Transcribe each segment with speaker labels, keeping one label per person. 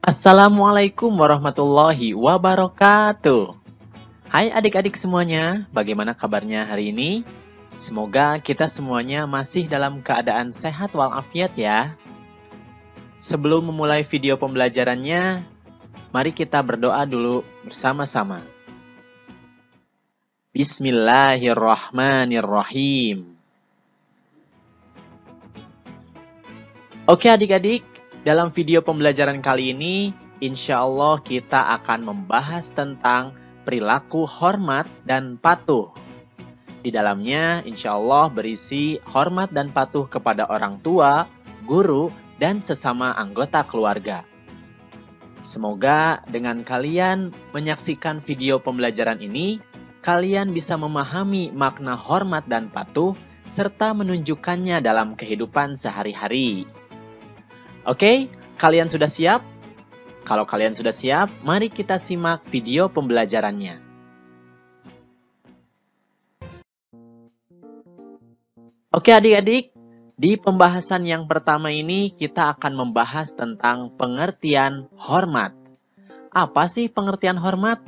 Speaker 1: Assalamualaikum warahmatullahi wabarakatuh. Hai adik-adik semuanya, bagaimana kabarnya hari ini? Semoga kita semuanya masih dalam keadaan sehat walafiat ya. Sebelum memulai video pembelajarannya, mari kita berdoa dulu bersama-sama. Bismillahirrahmanirrahim. Oke adik-adik, dalam video pembelajaran kali ini, insya Allah kita akan membahas tentang perilaku hormat dan patuh. Di dalamnya, insya Allah berisi hormat dan patuh kepada orang tua, guru, dan sesama anggota keluarga. Semoga dengan kalian menyaksikan video pembelajaran ini, kalian bisa memahami makna hormat dan patuh, serta menunjukkannya dalam kehidupan sehari-hari. Oke, kalian sudah siap? Kalau kalian sudah siap, mari kita simak video pembelajarannya. Oke adik-adik, di pembahasan yang pertama ini kita akan membahas tentang pengertian hormat. Apa sih pengertian hormat?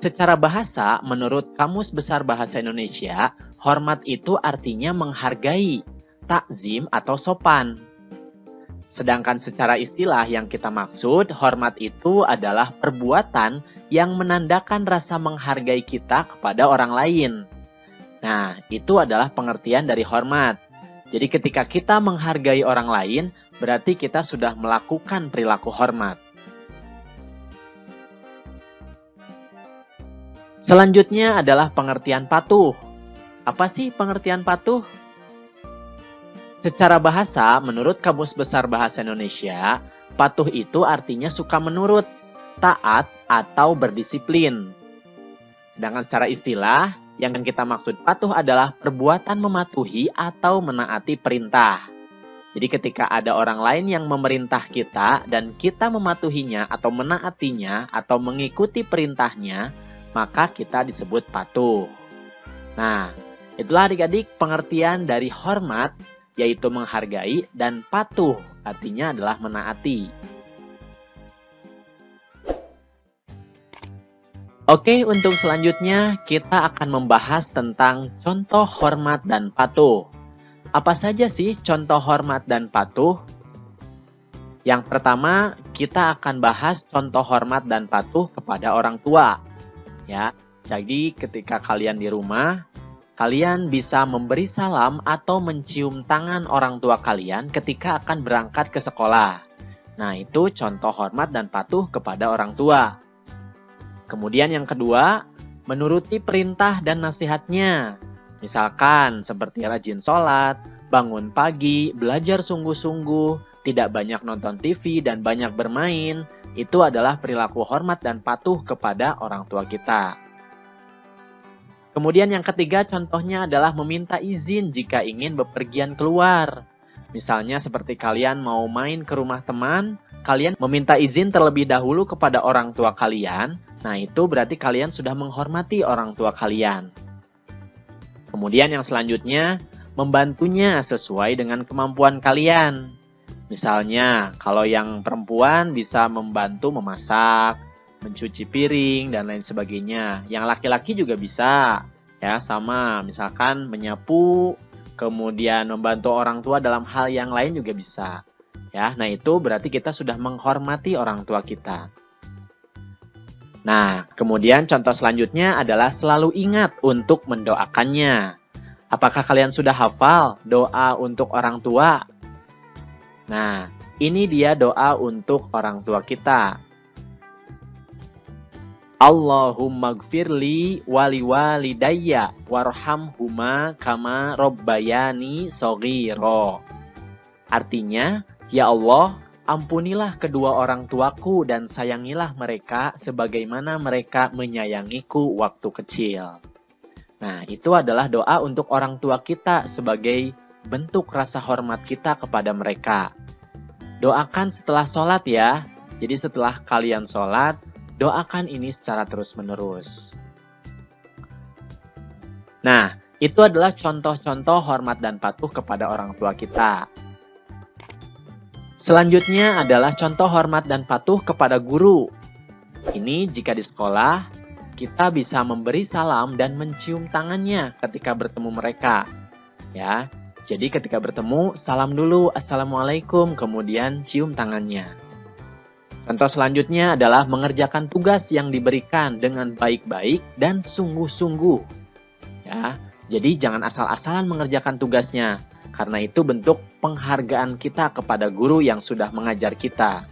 Speaker 1: Secara bahasa, menurut Kamus Besar Bahasa Indonesia, hormat itu artinya menghargai, takzim atau sopan. Sedangkan secara istilah yang kita maksud, hormat itu adalah perbuatan yang menandakan rasa menghargai kita kepada orang lain. Nah, itu adalah pengertian dari hormat. Jadi ketika kita menghargai orang lain, berarti kita sudah melakukan perilaku hormat. Selanjutnya adalah pengertian patuh. Apa sih pengertian patuh? Secara bahasa, menurut Kamus Besar Bahasa Indonesia, patuh itu artinya suka menurut, taat, atau berdisiplin. Sedangkan secara istilah, yang kita maksud patuh adalah perbuatan mematuhi atau menaati perintah. Jadi ketika ada orang lain yang memerintah kita dan kita mematuhinya atau menaatinya atau mengikuti perintahnya, maka kita disebut patuh. Nah, itulah adik-adik pengertian dari hormat, yaitu menghargai, dan patuh artinya adalah menaati. Oke, untuk selanjutnya kita akan membahas tentang contoh hormat dan patuh. Apa saja sih contoh hormat dan patuh? Yang pertama, kita akan bahas contoh hormat dan patuh kepada orang tua. Ya, jadi ketika kalian di rumah, kalian bisa memberi salam atau mencium tangan orang tua kalian ketika akan berangkat ke sekolah. Nah, itu contoh hormat dan patuh kepada orang tua. Kemudian yang kedua, menuruti perintah dan nasihatnya. Misalkan seperti rajin sholat, bangun pagi, belajar sungguh-sungguh, tidak banyak nonton TV dan banyak bermain. Itu adalah perilaku hormat dan patuh kepada orang tua kita. Kemudian yang ketiga contohnya adalah meminta izin jika ingin bepergian keluar. Misalnya seperti kalian mau main ke rumah teman, kalian meminta izin terlebih dahulu kepada orang tua kalian. Nah itu berarti kalian sudah menghormati orang tua kalian. Kemudian yang selanjutnya, membantunya sesuai dengan kemampuan kalian. Misalnya kalau yang perempuan bisa membantu memasak, mencuci piring, dan lain sebagainya. Yang laki-laki juga bisa, ya sama. Misalkan menyapu, kemudian membantu orang tua dalam hal yang lain juga bisa. Ya, nah itu berarti kita sudah menghormati orang tua kita. Nah, kemudian contoh selanjutnya adalah selalu ingat untuk mendoakannya. Apakah kalian sudah hafal doa untuk orang tua? Nah, ini dia doa untuk orang tua kita. Allahumma gfirli wali walidayya warhamhuma kama robbayani shogiro. Artinya, ya Allah, ampunilah kedua orang tuaku dan sayangilah mereka sebagaimana mereka menyayangiku waktu kecil. Nah, itu adalah doa untuk orang tua kita sebagai bentuk rasa hormat kita kepada mereka. Doakan setelah sholat ya. Jadi setelah kalian sholat, doakan ini secara terus-menerus. Nah, itu adalah contoh-contoh hormat dan patuh kepada orang tua kita. Selanjutnya adalah contoh hormat dan patuh kepada guru. Ini jika di sekolah, kita bisa memberi salam dan mencium tangannya ketika bertemu mereka. Ya, jadi ketika bertemu, salam dulu, Assalamualaikum, kemudian cium tangannya. Contoh selanjutnya adalah mengerjakan tugas yang diberikan dengan baik-baik dan sungguh-sungguh. Ya, jadi jangan asal-asalan mengerjakan tugasnya. Karena itu bentuk penghargaan kita kepada guru yang sudah mengajar kita.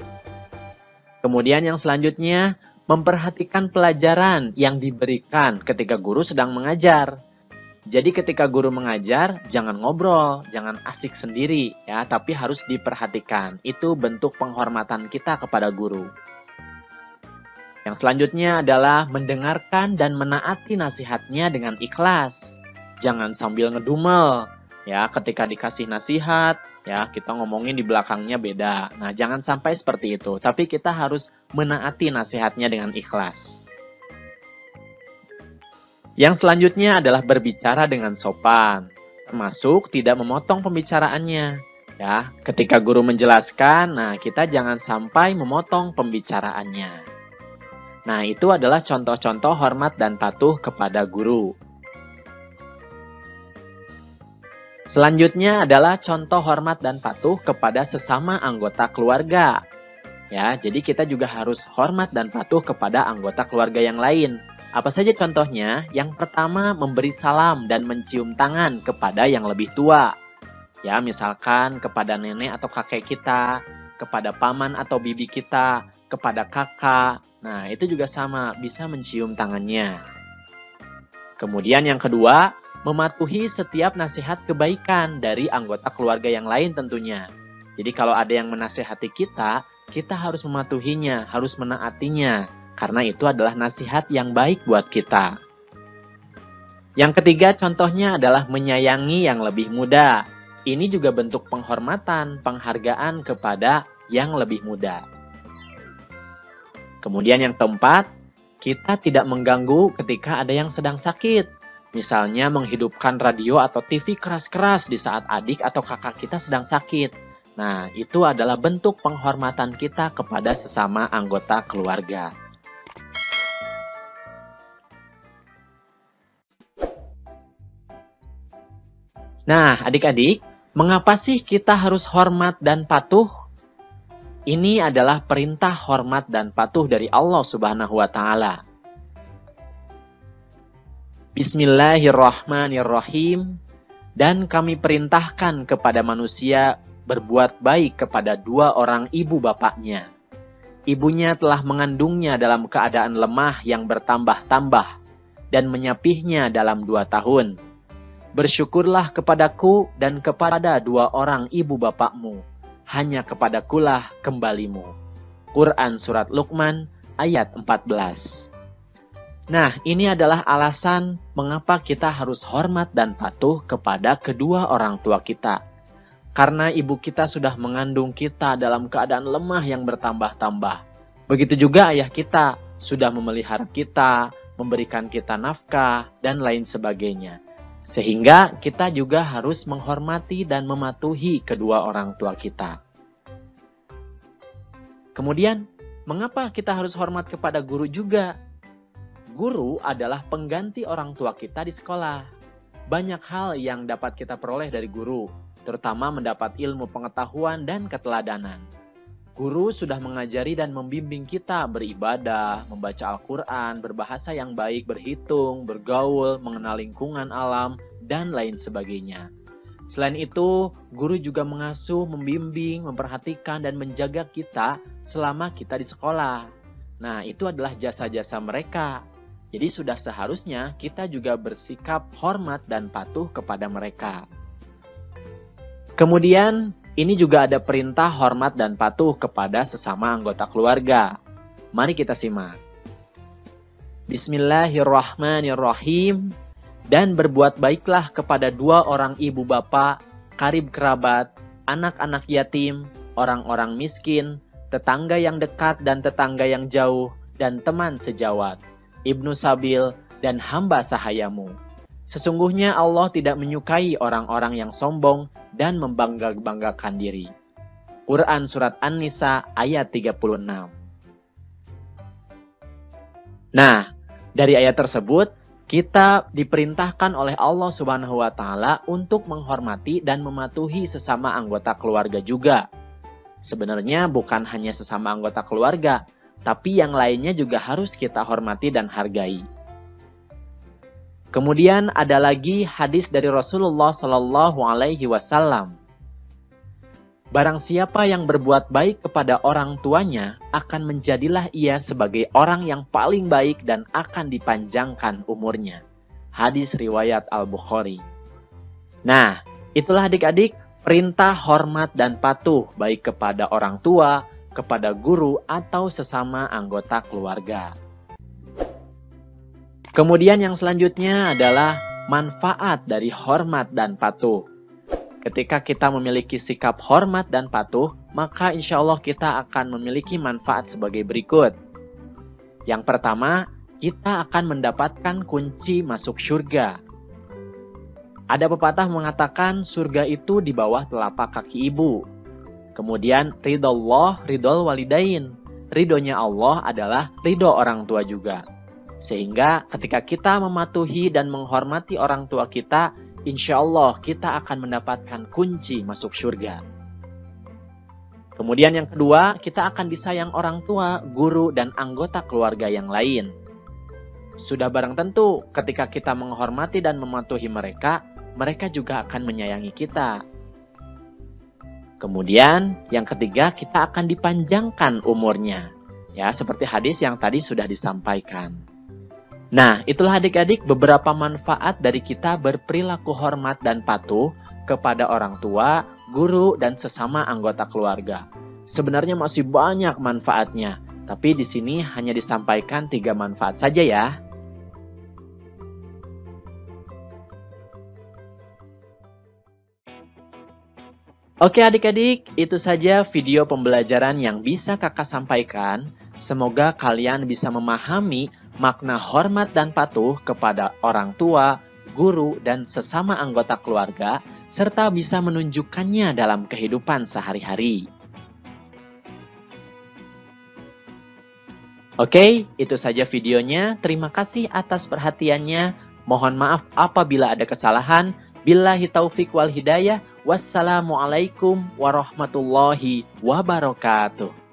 Speaker 1: Kemudian yang selanjutnya, memperhatikan pelajaran yang diberikan ketika guru sedang mengajar. Jadi ketika guru mengajar, jangan ngobrol, jangan asik sendiri, ya, tapi harus diperhatikan. Itu bentuk penghormatan kita kepada guru. Yang selanjutnya adalah mendengarkan dan menaati nasihatnya dengan ikhlas. Jangan sambil ngedumel. Ya, ketika dikasih nasihat, ya, kita ngomongin di belakangnya beda. Nah, jangan sampai seperti itu. Tapi kita harus menaati nasihatnya dengan ikhlas. Yang selanjutnya adalah berbicara dengan sopan, termasuk tidak memotong pembicaraannya. Ya, ketika guru menjelaskan, nah kita jangan sampai memotong pembicaraannya. Nah, itu adalah contoh-contoh hormat dan patuh kepada guru. Selanjutnya adalah contoh hormat dan patuh kepada sesama anggota keluarga. Ya, jadi kita juga harus hormat dan patuh kepada anggota keluarga yang lain. Apa saja contohnya? Yang pertama, memberi salam dan mencium tangan kepada yang lebih tua. Ya, misalkan kepada nenek atau kakek kita, kepada paman atau bibi kita, kepada kakak. Nah, itu juga sama, bisa mencium tangannya. Kemudian yang kedua, mematuhi setiap nasihat kebaikan dari anggota keluarga yang lain tentunya. Jadi kalau ada yang menasihati kita, kita harus mematuhinya, harus menaatinya. Karena itu adalah nasihat yang baik buat kita. Yang ketiga contohnya adalah menyayangi yang lebih muda. Ini juga bentuk penghormatan, penghargaan kepada yang lebih muda. Kemudian yang keempat, kita tidak mengganggu ketika ada yang sedang sakit. Misalnya menghidupkan radio atau TV keras-keras di saat adik atau kakak kita sedang sakit. Nah, itu adalah bentuk penghormatan kita kepada sesama anggota keluarga. Nah, adik-adik, mengapa sih kita harus hormat dan patuh? Ini adalah perintah hormat dan patuh dari Allah Subhanahu wa Ta'ala. Bismillahirrahmanirrahim. Dan kami perintahkan kepada manusia berbuat baik kepada dua orang ibu bapaknya. Ibunya telah mengandungnya dalam keadaan lemah yang bertambah-tambah dan menyapihnya dalam 2 tahun. Bersyukurlah kepadaku dan kepada dua orang ibu bapakmu. Hanya kepadakulah kembalimu. Quran Surat Luqman ayat 14. Nah, ini adalah alasan mengapa kita harus hormat dan patuh kepada kedua orang tua kita. Karena ibu kita sudah mengandung kita dalam keadaan lemah yang bertambah-tambah. Begitu juga ayah kita sudah memelihara kita, memberikan kita nafkah, dan lain sebagainya. Sehingga kita juga harus menghormati dan mematuhi kedua orang tua kita. Kemudian, mengapa kita harus hormat kepada guru juga? Guru adalah pengganti orang tua kita di sekolah. Banyak hal yang dapat kita peroleh dari guru, terutama mendapat ilmu pengetahuan dan keteladanan. Guru sudah mengajari dan membimbing kita beribadah, membaca Al-Quran, berbahasa yang baik, berhitung, bergaul, mengenal lingkungan alam, dan lain sebagainya. Selain itu, guru juga mengasuh, membimbing, memperhatikan, dan menjaga kita selama kita di sekolah. Nah, itu adalah jasa-jasa mereka. Jadi sudah seharusnya kita juga bersikap hormat dan patuh kepada mereka. Kemudian, ini juga ada perintah hormat dan patuh kepada sesama anggota keluarga. Mari kita simak. Bismillahirrahmanirrahim. Dan berbuat baiklah kepada dua orang ibu bapak, karib kerabat, anak-anak yatim, orang-orang miskin, tetangga yang dekat dan tetangga yang jauh, dan teman sejawat, Ibnu Sabil, dan hamba sahayamu. Sesungguhnya Allah tidak menyukai orang-orang yang sombong dan membangga-banggakan diri. Quran Surat An-Nisa ayat 36. Nah, dari ayat tersebut, kita diperintahkan oleh Allah Subhanahu wa Ta'ala untuk menghormati dan mematuhi sesama anggota keluarga juga. Sebenarnya bukan hanya sesama anggota keluarga, tapi yang lainnya juga harus kita hormati dan hargai. Kemudian ada lagi hadis dari Rasulullah Shallallahu Alaihi Wasallam. Barang siapa yang berbuat baik kepada orang tuanya, akan menjadilah ia sebagai orang yang paling baik dan akan dipanjangkan umurnya. Hadis riwayat Al-Bukhari. Nah, itulah adik-adik perintah hormat dan patuh baik kepada orang tua, kepada guru, atau sesama anggota keluarga. Kemudian yang selanjutnya adalah manfaat dari hormat dan patuh. Ketika kita memiliki sikap hormat dan patuh, maka insya Allah kita akan memiliki manfaat sebagai berikut. Yang pertama, kita akan mendapatkan kunci masuk surga. Ada pepatah mengatakan surga itu di bawah telapak kaki ibu. Kemudian ridho Allah, ridho walidain. Ridhonya Allah adalah ridho orang tua juga. Sehingga ketika kita mematuhi dan menghormati orang tua kita, insya Allah kita akan mendapatkan kunci masuk surga. Kemudian yang kedua, kita akan disayang orang tua, guru, dan anggota keluarga yang lain. Sudah barang tentu ketika kita menghormati dan mematuhi mereka, mereka juga akan menyayangi kita. Kemudian yang ketiga, kita akan dipanjangkan umurnya. Ya, seperti hadis yang tadi sudah disampaikan. Nah, itulah adik-adik beberapa manfaat dari kita berperilaku hormat dan patuh kepada orang tua, guru, dan sesama anggota keluarga. Sebenarnya masih banyak manfaatnya, tapi di sini hanya disampaikan 3 manfaat saja ya. Oke adik-adik, itu saja video pembelajaran yang bisa kakak sampaikan. Semoga kalian bisa memahami makna hormat dan patuh kepada orang tua, guru, dan sesama anggota keluarga, serta bisa menunjukkannya dalam kehidupan sehari-hari. Oke, itu saja videonya. Terima kasih atas perhatiannya. Mohon maaf apabila ada kesalahan. Billahi taufik wal hidayah. Wassalamualaikum warahmatullahi wabarakatuh.